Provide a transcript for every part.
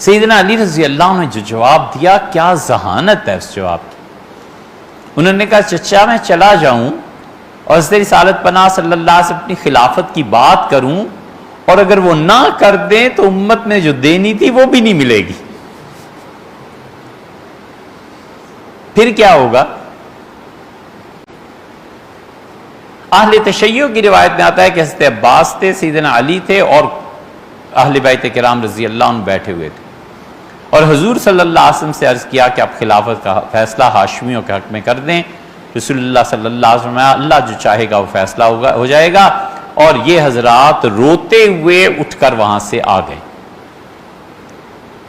سیدنا علی رضی اللہ عنہ نے جو جواب دیا، کیا ذہانت ہے اس جواب کی۔ انہوں نے کہا چچا میں چلا جاؤں اور حضرت رسالت پناہ صلی اللہ علیہ وسلم اپنی خلافت کی بات کروں، اور اگر وہ نہ کر دیں تو امت نے جو دینی تھی وہ بھی نہیں ملے گی، پھر کیا ہوگا؟ اہل تشیع کی روایت میں آتا ہے کہ حضرت عباس تھے، سیدنا علی تھے، اور اہل بیت کرام رضی اللہ عنہ بیٹھے ہوئے تھے، اور حضور صلی اللہ علیہ وسلم سے عرض کیا کہ آپ خلافت کا فیصلہ ہاشمیوں کے حق میں کر دیں۔ رسول اللہ صلی اللہ علیہ وسلم، اللہ جو چاہے گا وہ فیصلہ ہو جائے گا، اور یہ حضرات روتے ہوئے اٹھ کر وہاں سے آ گئے۔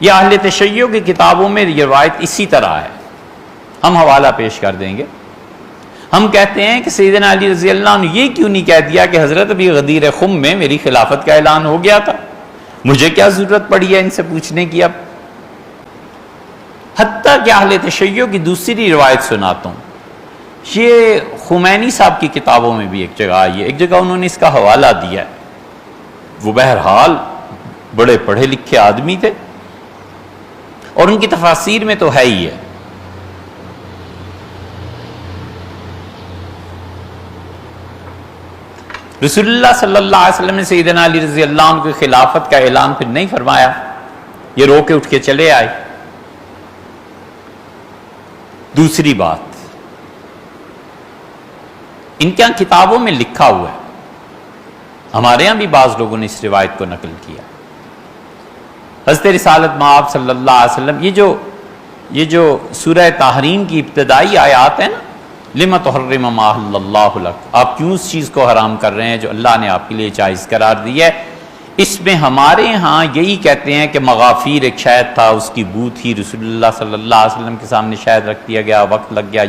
یہ اہل تشیع کی کتابوں میں یہ روایت اسی طرح ہے، ہم حوالہ پیش کر دیں گے۔ ہم کہتے ہیں کہ سیدنا علی رضی اللہ عنہ یہ کیوں نہیں کہہ دیا کہ حضرت ابھی غدیر خم میں میری خلافت کا اعلان ہو گیا تھا، مجھے کیا ضرورت پڑی ہے ان سے پوچھنے کی اب؟ حتیٰ کہ اہل تشیع کی دوسری روایت سناتا ہوں، یہ خمینی صاحب کی کتابوں میں بھی ایک جگہ آئی ہے، ایک جگہ انہوں نے اس کا حوالہ دیا ہے، وہ بہرحال بڑے پڑھے لکھے آدمی تھے اور ان کی تفاسیر میں تو ہے ہی ہے۔ رسول اللہ صلی اللہ علیہ وسلم نے سیدنا علی رضی اللہ عنہ کی خلافت کا اعلان پھر نہیں فرمایا، یہ رو کے اٹھ کے چلے آئے۔ دوسری بات، ان کے یہاں کتابوں میں لکھا ہوا ہے، ہمارے ہاں بھی بعض لوگوں نے اس روایت کو نقل کیا، حضرت رسالت مآب صلی اللہ علیہ وسلم، یہ جو سورہ تحریم کی ابتدائی آیات ہیں نا، لِمَ تُحَرِّمُ مَا أَحَلَّ اللَّهُ لَكَ، آپ کیوں اس چیز کو حرام کر رہے ہیں جو اللہ نے آپ کے لیے جائز قرار دی ہے، اس میں ہمارے ہاں یہی کہتے ہیں کہ مغافیر ایک شہد تھا، اس کی بو تھی، رسول اللہ صلی اللہ علیہ وسلم کے سامنے شہد رکھ دیا گیا، وقت لگ گیا،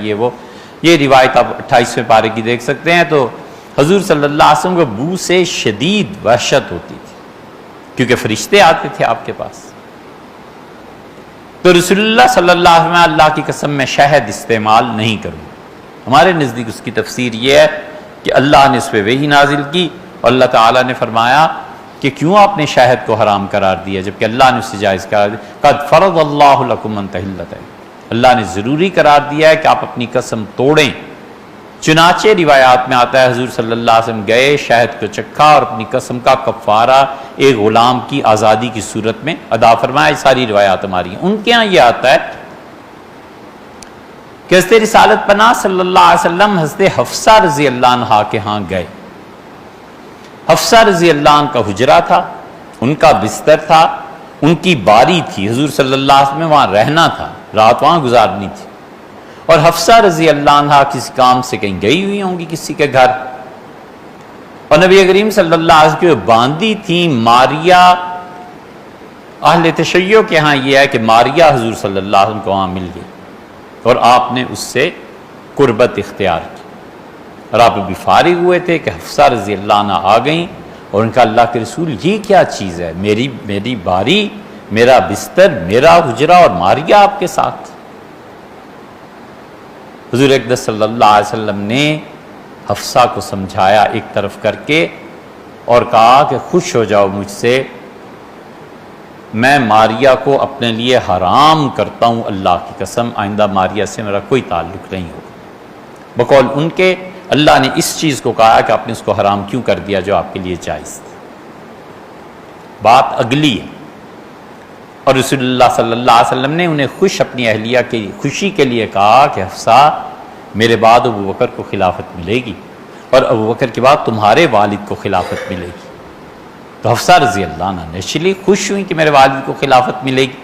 یہ روایت آپ 28ویں پارے کی دیکھ سکتے ہیں۔ تو حضور صلی اللہ علیہ وسلم کو بو سے شدید وحشت ہوتی تھی کیونکہ فرشتے آتے تھے آپ کے پاس، تو رسول اللہ صلی اللہ علیہ وسلم اللہ کی قسم میں شہد استعمال نہیں کروں۔ ہمارے نزدیک اس کی تفسیر یہ ہے کہ اللہ نے اس پہ وحی نازل کی اور اللہ تعالیٰ نے فرمایا کہ کیوں آپ نے شہد کو حرام قرار دیا جبکہ اللہ نے اسے جائز قرار دیا۔ قد فرض اللہ لکم ان تحلۃ، اللہ نے ضروری قرار دیا ہے کہ آپ اپنی قسم توڑیں۔ چنانچہ روایات میں آتا ہے حضور صلی اللہ علیہ وسلم گئے، شہد کو چکھا اور اپنی قسم کا کفارہ ایک غلام کی آزادی کی صورت میں ادا فرمایا۔ یہ ساری روایات ہماری ہیں۔ ان کے ہاں یہ آتا ہے کہ حضرت رسالت پناہ صلی اللہ علیہ وسلم حضرت حفصہ رضی اللہ عنہ کے ہاں گئے۔ حفصہ رضی اللہ عنہ کا حجرہ تھا، ان کا بستر تھا، ان کی باری تھی، حضور صلی اللہ علیہ وسلم وہاں رہنا تھا، رات وہاں گزارنی تھی، اور حفصہ رضی اللہ عنہ کسی کام سے کہیں گئی ہوئی ہوں گی کسی کے گھر، اور نبی کریم صلی اللہ علیہ وسلم کی باندھی تھی ماریہ۔ اہل تشیع کے ہاں یہ ہے کہ ماریہ حضور صلی اللہ علیہ وسلم کو وہاں مل گئی اور آپ نے اس سے قربت اختیار کی، اور آپ بھی فارغ ہوئے تھے کہ حفصہ رضی اللہ عنہ آ گئیں اور ان کا اللہ کے رسول یہ کیا چیز ہے، میری باری، میرا بستر، میرا حجرہ اور ماریہ آپ کے ساتھ۔ حضور اقدس صلی اللہ علیہ وسلم نے حفصہ کو سمجھایا ایک طرف کر کے اور کہا کہ خوش ہو جاؤ مجھ سے، میں ماریہ کو اپنے لیے حرام کرتا ہوں، اللہ کی قسم آئندہ ماریہ سے میرا کوئی تعلق نہیں ہوگا۔ بقول ان کے اللہ نے اس چیز کو کہا کہ آپ نے اس کو حرام کیوں کر دیا جو آپ کے لیے جائز تھی۔ بات اگلی ہے، اور رسول اللہ صلی اللہ علیہ وسلم نے انہیں اپنی اہلیہ کی خوشی کے لیے کہا کہ حفصہ میرے بعد ابوبکر کو خلافت ملے گی اور ابوبکر کے بعد تمہارے والد کو خلافت ملے گی۔ تو حفصہ رضی اللہ عنہ نیچرلی خوش ہوئی کہ میرے والد کو خلافت ملے گی۔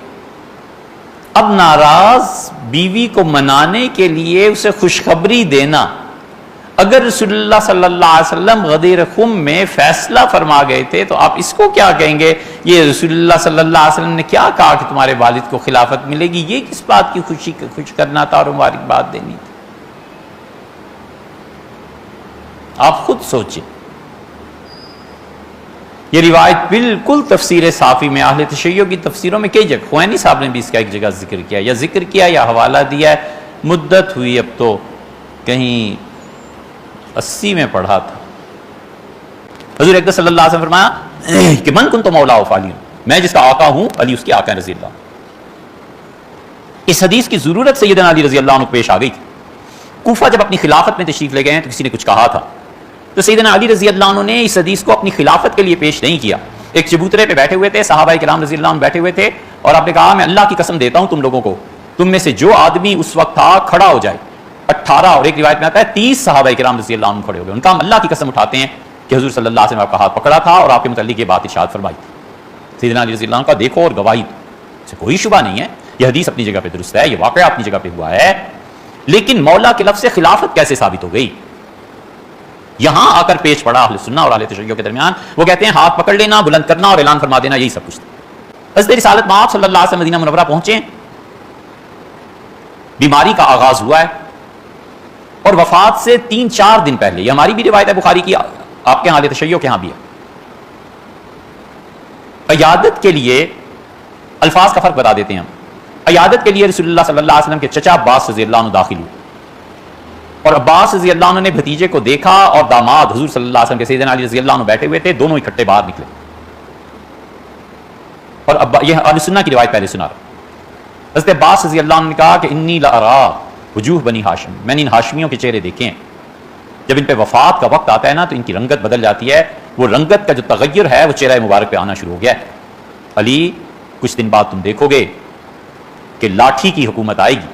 اب ناراض بیوی کو منانے کے لیے اسے خوشخبری دینا، اگر رسول اللہ صلی اللہ علیہ وسلم غدیر خم میں فیصلہ فرما گئے تھے تو آپ اس کو کیا کہیں گے، یہ رسول اللہ صلی اللہ علیہ وسلم نے کیا کہا کہ تمہارے والد کو خلافت ملے گی، یہ کس بات کی خوش کرنا تھا اور مبارکباد دینی تھی؟ آپ خود سوچیں۔ یہ روایت بالکل تفسیر صافی میں، اہل تشیع کی تفسیروں میں کئی جگہ، خوینی صاحب نے بھی اس کا ایک جگہ ذکر کیا یا حوالہ دیا ہے، مدت ہوئی اب تو کہیں 80 میں پڑھا تھا۔ حضور اکرم صلی اللہ علیہ وسلم فرمایا کہ من کنت مولا فعلی، میں جس کا آقا ہوں علی اس کے آقا رضی اللہ عنہ۔ اس حدیث کی ضرورت سیدنا علی رضی اللہ عنہ کو پیش آ گئی تھی۔ کوفہ جب اپنی خلافت میں تشریف لے گئے ہیں تو کسی نے کچھ کہا تھا، تو سیدنا علی رضی اللہ عنہ نے اس حدیث کو اپنی خلافت کے لیے پیش نہیں کیا۔ ایک چبوترے پہ بیٹھے ہوئے تھے، صحابہ کرام رضی اللہ عنہ بیٹھے ہوئے تھے، اور آپ نے کہا میں اللہ کی قسم دیتا ہوں تم لوگوں کو، تم میں سے جو آدمی اس وقت تھا کھڑا ہو جائے۔ 18 اور ایک روایت میں آتا ہے 30 صحابہ کرام رضی اللہ عنہ کھڑے ہو گئے۔ ان کا ہم اللہ کی قسم اٹھاتے ہیں کہ حضور صلی اللہ علیہ وسلم آپ کا ہاتھ پکڑا تھا اور آپ کے متعلق یہ بات ارشاد فرمائی تھی۔ سیدنا علی رضی اللہ عنہ کا دیکھو اور گواہی سے کوئی شبہ نہیں ہے، یہ حدیث اپنی جگہ پہ درست ہے، یہ واقعہ اپنی جگہ پہ ہوا ہے، لیکن مولا کے لفظ سے خلافت کیسے ثابت ہو گئی؟ یہاں آ کر پیش پڑا اہل سنہ اور اہل تشیع کے درمیان۔ وہ کہتے ہیں ہاتھ پکڑ لینا، بلند کرنا اور اعلان فرما دینا، یہی سب کچھ تھا۔ حضرت رسالت مآب صلی اللہ علیہ وسلم مدینہ منورہ پہنچے، بیماری کا آغاز ہوا ہے، اور وفات سے 3-4 دن پہلے، یہ ہماری بھی روایت ہے بخاری کی، آپ کے اہل تشیع کے ہاں بھی ہے، عیادت کے لیے الفاظ کا فرق بتا دیتے ہیں ہم۔ عیادت کے لیے رسول اللہ صلی اللہ علیہ وسلم کے چچا عباس رضی اللہ عنہ داخل ہوئے، اور عباس رضی اللہ عنہ نے بھتیجے کو دیکھا، اور داماد حضور صلی اللہ علیہ وسلم کے سیدنا علی رضی اللہ عنہ بیٹھے ہوئے تھے، دونوں اکٹھے باہر نکلے۔ اور یہ اہل سنہ کی روایت پہلے سنا رہا۔ حضرت عباس رضی اللہ عنہ نے کہا کہ انی لارا وجوہ بنی ہاشم، میں نے ان ہاشمیوں کے چہرے دیکھے ہیں، جب ان پہ وفات کا وقت آتا ہے نا تو ان کی رنگت بدل جاتی ہے، وہ رنگت کا جو تغیر ہے وہ چہرہ مبارک پہ آنا شروع ہو گیا ہے۔ علی کچھ دن بعد تم دیکھو گے کہ لاٹھی کی حکومت آئے گی،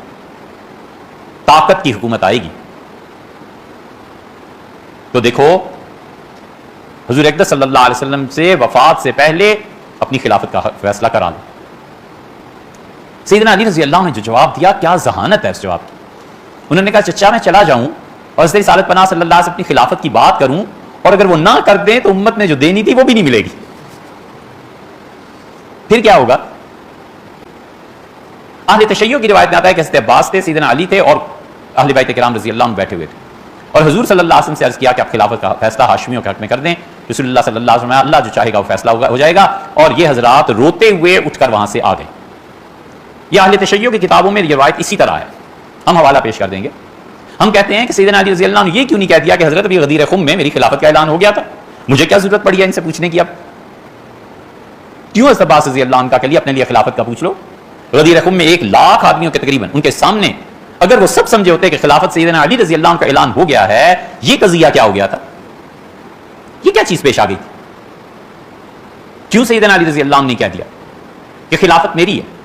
طاقت کی حکومت آئے گی۔ تو دیکھو حضور اقدس صلی اللہ علیہ وسلم سے وفات سے پہلے اپنی خلافت کا فیصلہ کرا لو۔ سیدنا علی رضی اللہ عنہ نے جو جواب دیا، کیا ذہانت ہے اس جواب کی۔ انہوں نے کہا چچا میں چلا جاؤں اور حضرت رسالت پناہ صلی اللہ علیہ وسلم اپنی خلافت کی بات کروں، اور اگر وہ نہ کر دیں تو امت نے جو دینی تھی وہ بھی نہیں ملے گی، پھر کیا ہوگا؟ اہل تشیع کی روایت میں آتا ہے کہ حضرت عباس تھے، سیدنا علی تھے، اور اہل بیت کرام رضی اللہ عنہ بیٹھے ہوئے تھے، اور حضور صلی اللہ علیہ وسلم سے عرض کیا کہ آپ خلافت کا فیصلہ ہاشمیوں کے حق میں کر دیں۔ رسول اللہ صلی اللہ علیہ وسلم اللہ جو چاہے گا وہ فیصلہ ہو جائے گا، اور یہ حضرات روتے ہوئے اٹھ کر وہاں سے آ گئے۔ یہ اہل تشیع کی کتابوں میں یہ روایت اسی طرح ہے، ہم حوالہ پیش کر دیں گے۔ ہم کہتے ہیں کہ سیدنا علی رضی اللہ عنہ یہ کیوں نہیں کہہ دیا کہ حضرت ابھی غدیر خم میں میری خلافت کا اعلان ہو گیا تھا، مجھے کیا ضرورت پڑی ہے ان سے پوچھنے کی؟ اب کیوں حضرت عباس رضی اللہ عنہ کا اپنے لیے خلافت کا پوچھ لو؟ غدیر خم میں 1,00,000 آدمیوں کے تقریباً ان کے سامنے اگر وہ سب سمجھے ہوتے کہ خلافت سیدنا علی رضی اللہ عنہ کا اعلان ہو گیا ہے، یہ قضیہ کیا ہو گیا تھا؟ یہ کیا چیز پیش آ گئی تھی؟ کیوں سیدنا علی رضی اللہ عنہ نے کہہ دیا کہ خلافت میری ہے؟